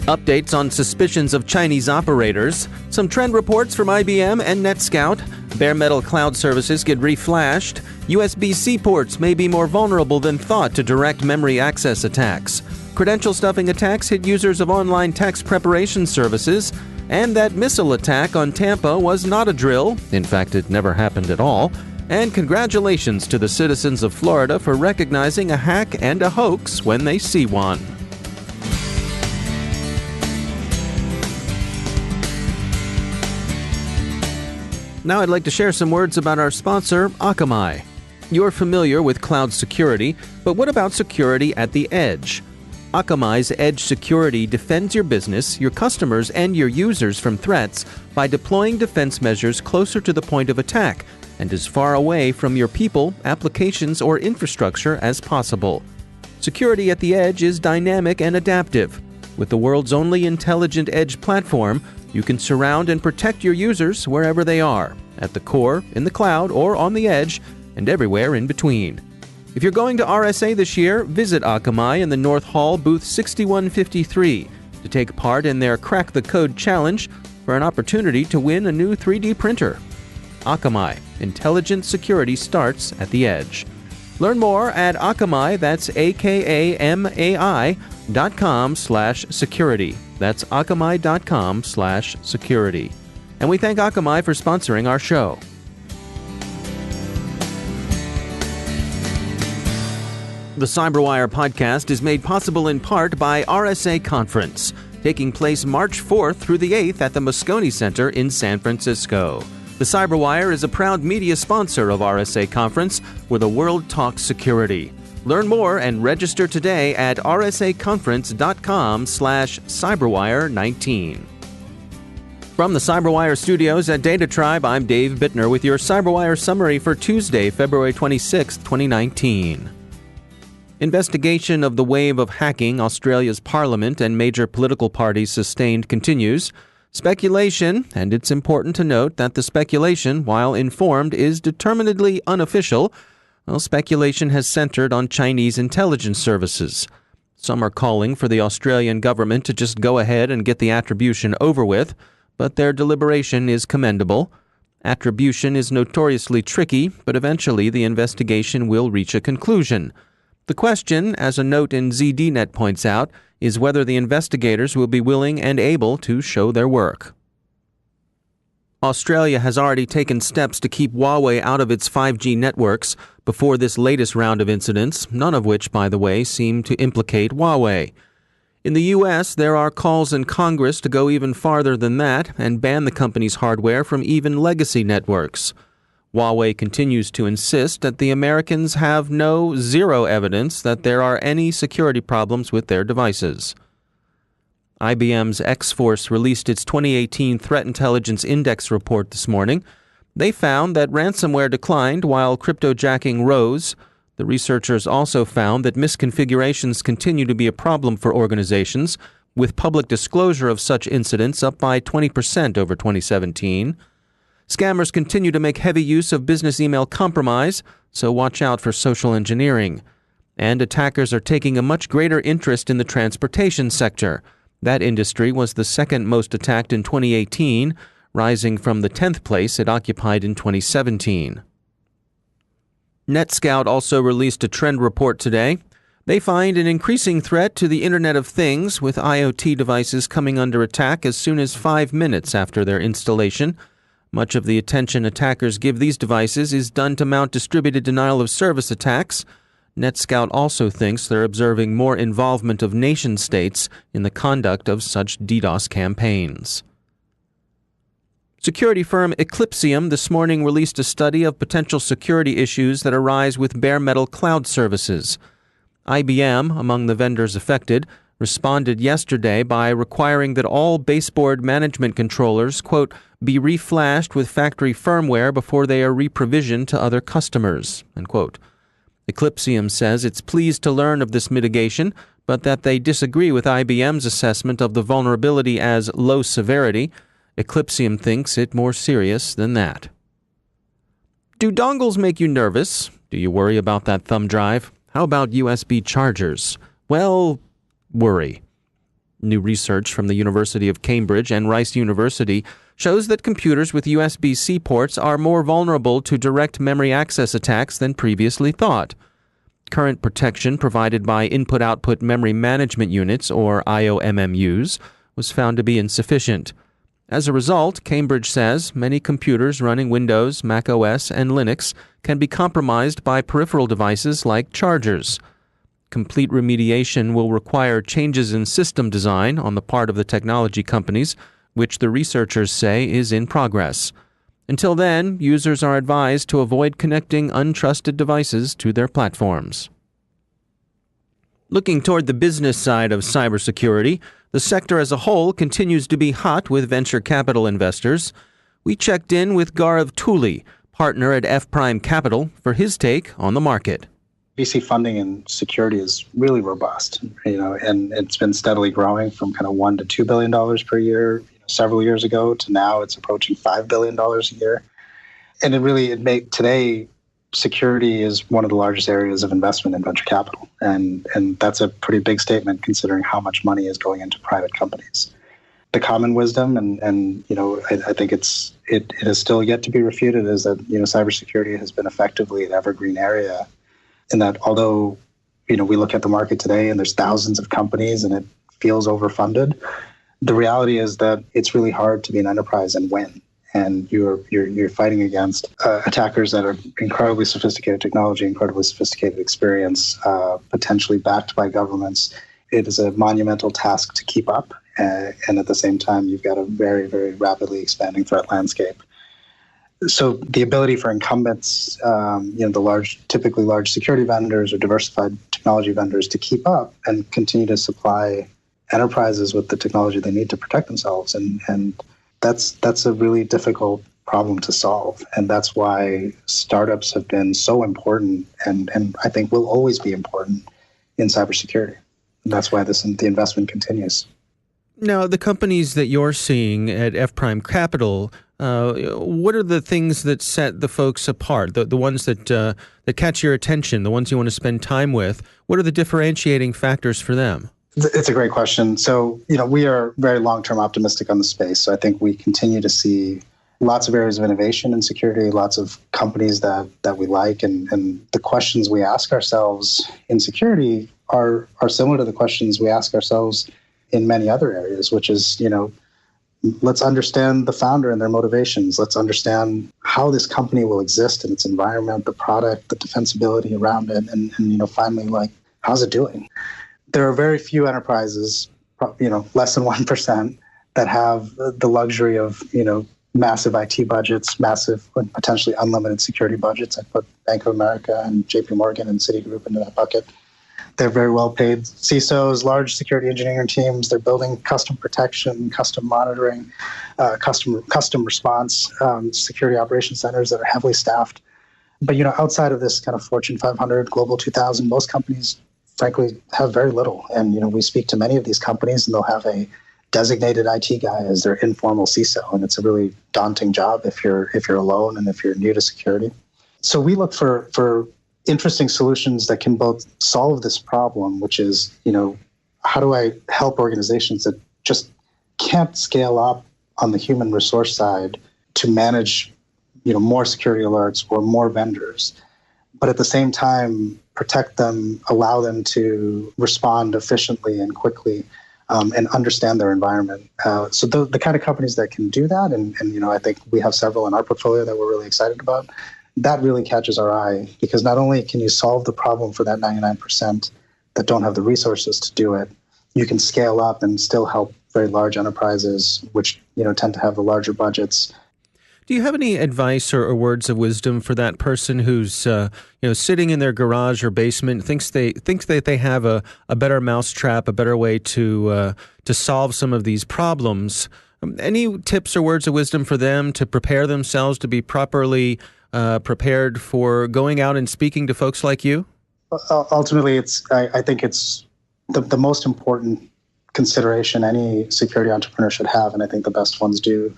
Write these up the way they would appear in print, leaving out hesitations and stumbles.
Updates on suspicions of Chinese operators, some trend reports from IBM and NETSCOUT, bare metal cloud services get reflashed, USB-C ports may be more vulnerable than thought to direct memory access attacks, credential-stuffing attacks hit users of online tax preparation services, and that missile attack on Tampa was not a drill, in fact it never happened at all, and congratulations to the citizens of Florida for recognizing a hack and a hoax when they see one. Now I'd like to share some words about our sponsor, Akamai. You're familiar with cloud security, but what about security at the edge? Akamai's Edge Security defends your business, your customers, and your users from threats by deploying defense measures closer to the point of attack and as far away from your people, applications, or infrastructure as possible. Security at the edge is dynamic and adaptive. With the world's only intelligent edge platform, you can surround and protect your users wherever they are, at the core, in the cloud, or on the edge, and everywhere in between. If you're going to RSA this year, visit Akamai in the North Hall booth 6153 to take part in their Crack the Code Challenge for an opportunity to win a new 3D printer. Akamai, intelligent security starts at the edge. Learn more at Akamai, that's akamai.com/security. That's akamai.com/security. And we thank Akamai for sponsoring our show. The CyberWire podcast is made possible in part by RSA Conference, taking place March 4th through the 8th at the Moscone Center in San Francisco. The CyberWire is a proud media sponsor of RSA Conference, where the world talks security. Learn more and register today at rsaconference.com/CyberWire19. From the CyberWire studios at Data Tribe, I'm Dave Bittner with your CyberWire summary for Tuesday, February 26, 2019. Investigation of the wave of hacking Australia's parliament and major political parties sustained continues. Speculation, and it's important to note that the speculation, while informed, is determinedly unofficial. Well, speculation has centered on Chinese intelligence services. Some are calling for the Australian government to just go ahead and get the attribution over with, but their deliberation is commendable. Attribution is notoriously tricky, but eventually the investigation will reach a conclusion. The question, as a note in ZDNet points out, is whether the investigators will be willing and able to show their work. Australia has already taken steps to keep Huawei out of its 5G networks before this latest round of incidents, none of which, by the way, seem to implicate Huawei. In the U.S., there are calls in Congress to go even farther than that and ban the company's hardware from even legacy networks. Huawei continues to insist that the Americans have zero evidence that there are any security problems with their devices. IBM's X-Force released its 2018 Threat Intelligence Index report this morning. They found that ransomware declined while cryptojacking rose. The researchers also found that misconfigurations continue to be a problem for organizations, with public disclosure of such incidents up by 20% over 2017. Scammers continue to make heavy use of business email compromise, so watch out for social engineering. And attackers are taking a much greater interest in the transportation sector. That industry was the second most attacked in 2018, rising from the 10th place it occupied in 2017. NETSCOUT also released a trend report today. They find an increasing threat to the Internet of Things, with IoT devices coming under attack as soon as 5 minutes after their installation. Much of the attention attackers give these devices is done to mount distributed denial-of-service attacks. NETSCOUT also thinks they're observing more involvement of nation-states in the conduct of such DDoS campaigns. Security firm Eclipsium this morning released a study of potential security issues that arise with bare metal cloud services. IBM, among the vendors affected, responded yesterday by requiring that all baseboard management controllers, quote, be reflashed with factory firmware before they are reprovisioned to other customers, end quote. Eclipsium says it's pleased to learn of this mitigation, but that they disagree with IBM's assessment of the vulnerability as low severity. Eclipsium thinks it more serious than that. Do dongles make you nervous? Do you worry about that thumb drive? How about USB chargers? Well, worry. New research from the University of Cambridge and Rice University shows that computers with USB-C ports are more vulnerable to direct memory access attacks than previously thought. Current protection provided by Input-Output Memory Management Units, or IOMMUs, was found to be insufficient. As a result, Cambridge says many computers running Windows, Mac OS, and Linux can be compromised by peripheral devices like chargers. Complete remediation will require changes in system design on the part of the technology companies, which the researchers say is in progress. Until then, users are advised to avoid connecting untrusted devices to their platforms. Looking toward the business side of cybersecurity, the sector as a whole continues to be hot with venture capital investors. We checked in with Guarav Tuli, partner at F Prime Capital, for his take on the market. VC funding in security is really robust, and it's been steadily growing from kind of $1 to $2 billion per year several years ago to now it's approaching $5 billion a year. And today, security is one of the largest areas of investment in venture capital. And that's a pretty big statement considering how much money is going into private companies. The common wisdom, I think it is still yet to be refuted, is that, cybersecurity has been effectively an evergreen area. And that although, we look at the market today and there's thousands of companies and it feels overfunded, the reality is that it's really hard to be an enterprise and win. And you're fighting against attackers that are incredibly sophisticated technology, incredibly sophisticated experience, potentially backed by governments. It is a monumental task to keep up. And at the same time, you've got a very, very rapidly expanding threat landscape. So the ability for incumbents, typically large security vendors or diversified technology vendors to keep up and continue to supply enterprises with the technology they need to protect themselves. And that's a really difficult problem to solve. And that's why startups have been so important and I think will always be important in cybersecurity. And that's why the investment continues. Now, the companies that you're seeing at F Prime Capital, what are the things that set the folks apart, the ones that catch your attention, the ones you want to spend time with? What are the differentiating factors for them? It's a great question. So, we are very long-term optimistic on the space. So I think we continue to see lots of areas of innovation in security, lots of companies that we like. And the questions we ask ourselves in security are similar to the questions we ask ourselves in many other areas, which is, let's understand the founder and their motivations. Let's understand how this company will exist in its environment, the product, the defensibility around it, and finally, how's it doing? There are very few enterprises, less than 1%, that have the luxury of, massive IT budgets, massive, potentially unlimited security budgets. I put Bank of America and JP Morgan and Citigroup into that bucket. They're very well paid CISOs, large security engineering teams. They're building custom protection, custom monitoring, custom response, security operations centers that are heavily staffed. But, outside of this kind of Fortune 500, Global 2000, most companies frankly have very little. And, we speak to many of these companies and they'll have a designated IT guy as their informal CISO. And it's a really daunting job if you're alone and if you're new to security. So we look for interesting solutions that can both solve this problem, which is, how do I help organizations that just can't scale up on the human resource side to manage, more security alerts or more vendors, but at the same time, protect them, allow them to respond efficiently and quickly, and understand their environment. So the kind of companies that can do that, and I think we have several in our portfolio that we're really excited about, that really catches our eye, because not only can you solve the problem for that 99% that don't have the resources to do it, you can scale up and still help very large enterprises, which tend to have the larger budgets. Do you have any advice or words of wisdom for that person who's sitting in their garage or basement, thinks that they have a better mousetrap, a better way to solve some of these problems? Any tips or words of wisdom for them to prepare themselves to be properly prepared for going out and speaking to folks like you? Ultimately, I think it's the most important consideration any security entrepreneur should have, and I think the best ones do,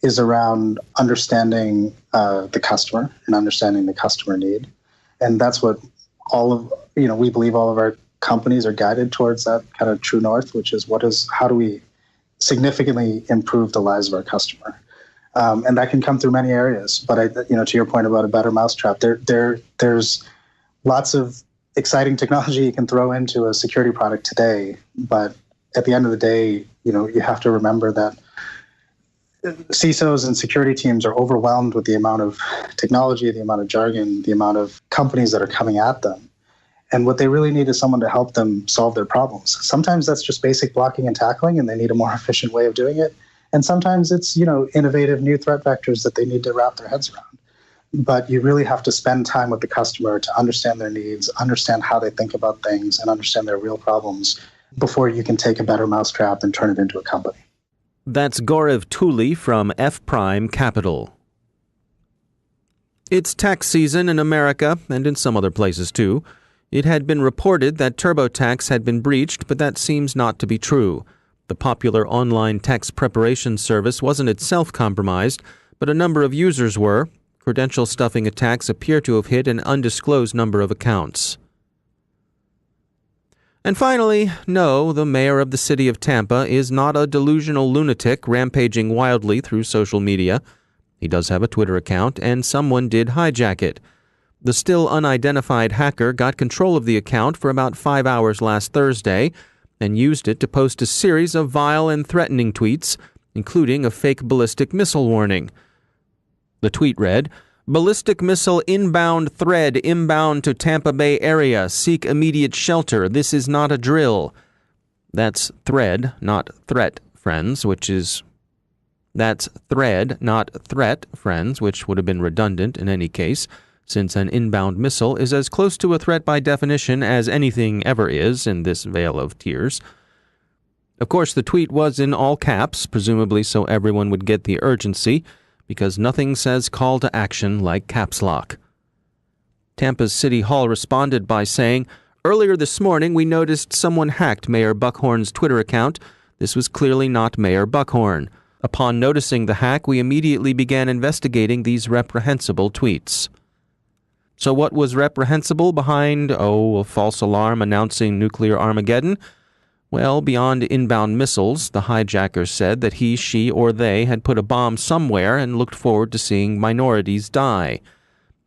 is around understanding the customer and understanding the customer need. And that's what we believe all of our companies are guided towards that kind of true north, which is how do we significantly improve the lives of our customer? And that can come through many areas. But to your point about a better mousetrap, there's lots of exciting technology you can throw into a security product today. But at the end of the day, you have to remember that CISOs and security teams are overwhelmed with the amount of technology, the amount of jargon, the amount of companies that are coming at them. And what they really need is someone to help them solve their problems. Sometimes that's just basic blocking and tackling, and they need a more efficient way of doing it. And sometimes it's, innovative new threat vectors that they need to wrap their heads around. But you really have to spend time with the customer to understand their needs, understand how they think about things, and understand their real problems before you can take a better mousetrap and turn it into a company. That's Guarav Tuli from F Prime Capital. It's tax season in America and in some other places too. It had been reported that TurboTax had been breached, but that seems not to be true. The popular online tax preparation service wasn't itself compromised, but a number of users were. Credential-stuffing attacks appear to have hit an undisclosed number of accounts. And finally, no, the mayor of the city of Tampa is not a delusional lunatic rampaging wildly through social media. He does have a Twitter account, and someone did hijack it. The still unidentified hacker got control of the account for about 5 hours last Thursday and used it to post a series of vile and threatening tweets, including a fake ballistic missile warning. The tweet read, "Ballistic missile inbound thread inbound to Tampa Bay area. Seek immediate shelter. This is not a drill." That's thread, not threat, friends, That's thread, not threat, friends, which would have been redundant in any case, since an inbound missile is as close to a threat by definition as anything ever is in this vale of tears. Of course, the tweet was in all caps, presumably so everyone would get the urgency, because nothing says call to action like caps lock. Tampa's City Hall responded by saying, "Earlier this morning we noticed someone hacked Mayor Buckhorn's Twitter account. This was clearly not Mayor Buckhorn. Upon noticing the hack, we immediately began investigating these reprehensible tweets." So what was reprehensible behind, a false alarm announcing nuclear Armageddon? Well, beyond inbound missiles, the hijacker said that he, she, or they had put a bomb somewhere and looked forward to seeing minorities die.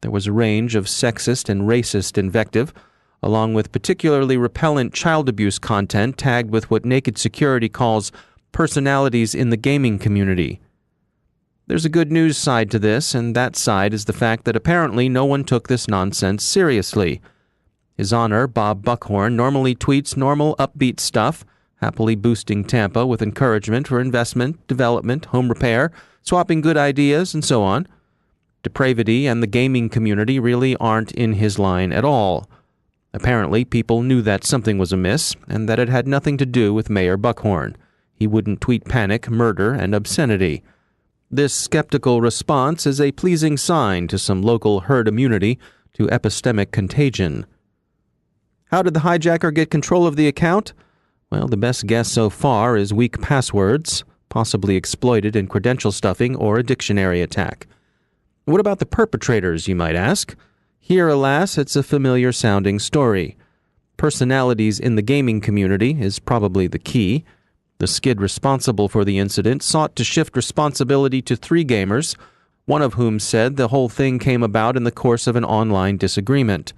There was a range of sexist and racist invective, along with particularly repellent child abuse content tagged with what Naked Security calls personalities in the gaming community. There's a good news side to this, and that side is the fact that apparently no one took this nonsense seriously. His Honor, Bob Buckhorn, normally tweets normal, upbeat stuff, happily boosting Tampa with encouragement for investment, development, home repair, swapping good ideas, and so on. Depravity and the gaming community really aren't in his line at all. Apparently, people knew that something was amiss, and that it had nothing to do with Mayor Buckhorn. He wouldn't tweet panic, murder, and obscenity. This skeptical response is a pleasing sign to some local herd immunity to epistemic contagion. How did the hijacker get control of the account? Well, the best guess so far is weak passwords, possibly exploited in credential stuffing or a dictionary attack. What about the perpetrators, you might ask? Here, alas, it's a familiar-sounding story. Personalities in the gaming community is probably the key. The skid responsible for the incident sought to shift responsibility to 3 gamers, one of whom said the whole thing came about in the course of an online disagreement.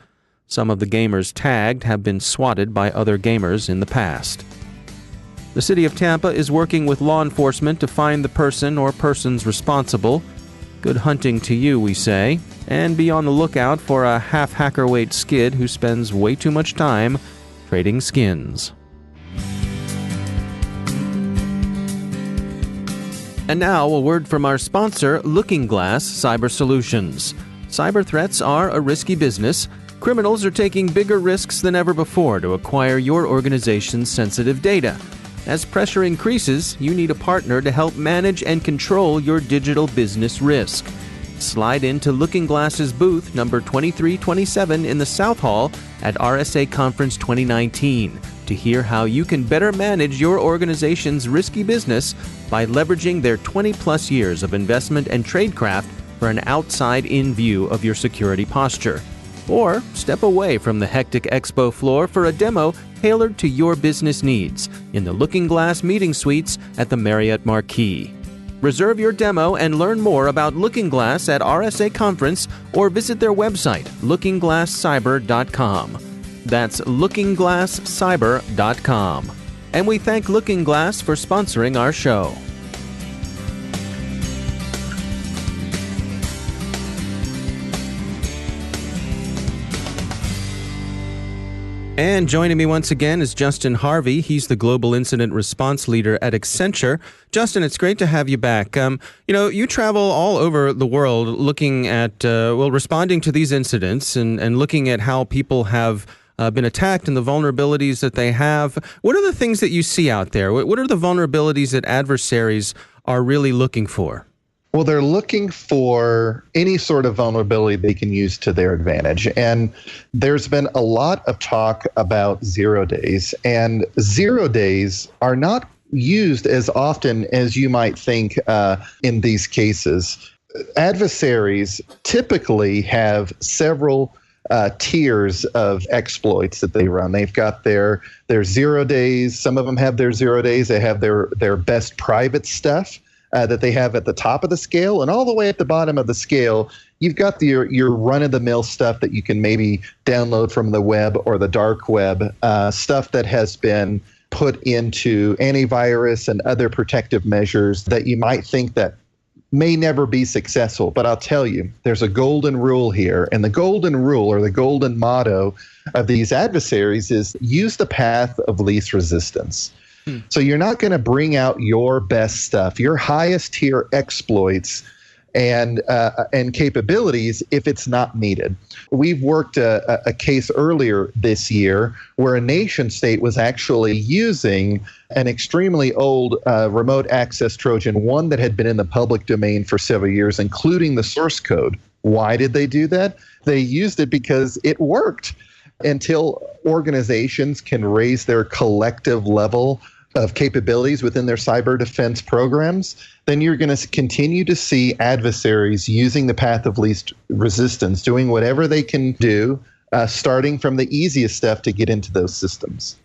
Some of the gamers tagged have been swatted by other gamers in the past. The city of Tampa is working with law enforcement to find the person or persons responsible. Good hunting to you, we say, and be on the lookout for a half-hacker-weight skid who spends way too much time trading skins. And now, a word from our sponsor, Looking Glass Cyber Solutions. Cyber threats are a risky business. Criminals are taking bigger risks than ever before to acquire your organization's sensitive data. As pressure increases, you need a partner to help manage and control your digital business risk. Slide into Looking Glass's booth number 2327 in the South Hall at RSA Conference 2019 to hear how you can better manage your organization's risky business by leveraging their 20-plus years of investment and tradecraft for an outside-in view of your security posture. Or step away from the hectic expo floor for a demo tailored to your business needs in the Looking Glass meeting suites at the Marriott Marquis. Reserve your demo and learn more about Looking Glass at RSA Conference or visit their website, lookingglasscyber.com. That's lookingglasscyber.com. And we thank Looking Glass for sponsoring our show. And joining me once again is Justin Harvey. He's the Global Incident Response Leader at Accenture. Justin, it's great to have you back. You travel all over the world looking at, responding to these incidents and looking at how people have been attacked and the vulnerabilities that they have. What are the things that you see out there? What are the vulnerabilities that adversaries are really looking for? Well, they're looking for any sort of vulnerability they can use to their advantage. And there's been a lot of talk about 0 days, and 0 days are not used as often as you might think in these cases. Adversaries typically have several tiers of exploits that they run. They've got their 0 days. Some of them have their 0 days. They have their best private stuff that they have at the top of the scale, and all the way at the bottom of the scale, you've got your run-of-the-mill stuff that you can maybe download from the web or the dark web, stuff that has been put into antivirus and other protective measures that you might think that may never be successful. But I'll tell you, there's a golden rule here, and the golden rule, or the golden motto of these adversaries, is use the path of least resistance. So you're not going to bring out your best stuff, your highest tier exploits and capabilities if it's not needed. We've worked a case earlier this year where a nation state was actually using an extremely old remote access Trojan, one that had been in the public domain for several years, including the source code. Why did they do that? They used it because it worked. Until organizations can raise their collective level of capabilities within their cyber defense programs, then you're going to continue to see adversaries using the path of least resistance, doing whatever they can do, starting from the easiest stuff to get into those systems.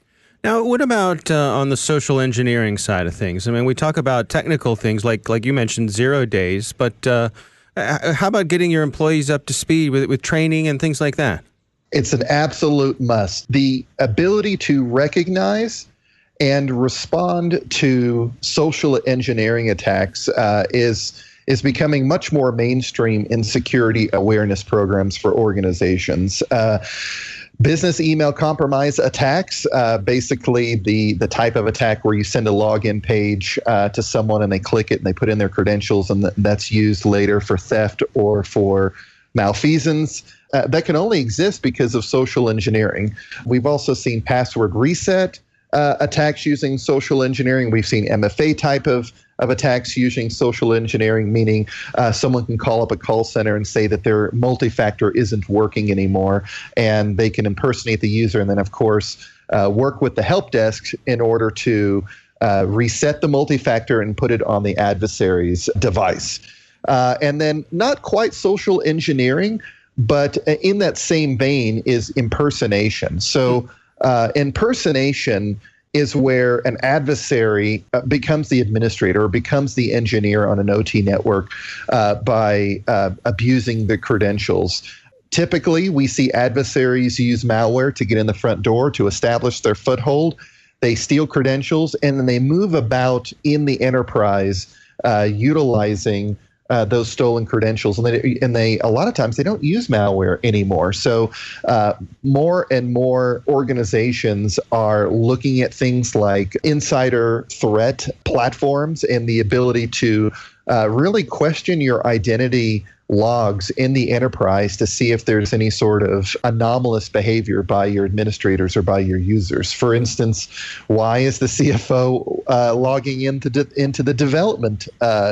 Now, what about on the social engineering side of things? I mean, we talk about technical things like you mentioned, 0 days, but how about getting your employees up to speed with training and things like that? It's an absolute must. The ability to recognize and respond to social engineering attacks is becoming much more mainstream in security awareness programs for organizations. Business email compromise attacks, basically the type of attack where you send a login page to someone and they click it and they put in their credentials, and that's used later for theft or for malfeasance. That can only exist because of social engineering. We've also seen password reset attacks using social engineering. We've seen MFA type of attacks using social engineering, meaning someone can call up a call center and say that their multi-factor isn't working anymore, and they can impersonate the user and then, of course, work with the help desk in order to reset the multi-factor and put it on the adversary's device. And then not quite social engineering, but in that same vein is impersonation. So impersonation is where an adversary becomes the administrator or becomes the engineer on an OT network by abusing the credentials. Typically, we see adversaries use malware to get in the front door to establish their foothold. They steal credentials, and then they move about in the enterprise utilizing those stolen credentials, and they a lot of times they don't use malware anymore. So more and more organizations are looking at things like insider threat platforms and the ability to really question your identity logs in the enterprise to see if there's any sort of anomalous behavior by your administrators or by your users. For instance, why is the CFO logging into the development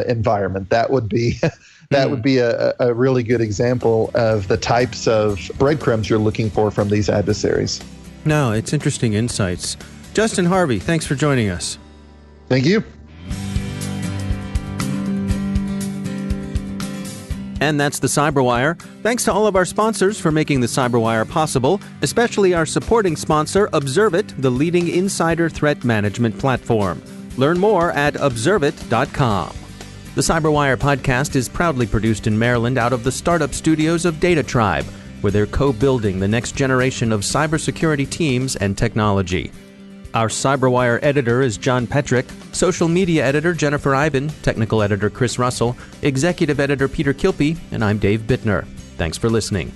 environment? That would be a really good example of the types of breadcrumbs you're looking for from these adversaries. No, it's interesting insights. Justin Harvey, thanks for joining us. Thank you. And that's the CyberWire. Thanks to all of our sponsors for making the CyberWire possible, especially our supporting sponsor, Observit, the leading insider threat management platform. Learn more at observit.com. The CyberWire podcast is proudly produced in Maryland out of the startup studios of Data Tribe, where they're co-building the next generation of cybersecurity teams and technology. Our CyberWire editor is John Petrick, social media editor Jennifer Iben, technical editor Chris Russell, executive editor Peter Kilpie, and I'm Dave Bittner. Thanks for listening.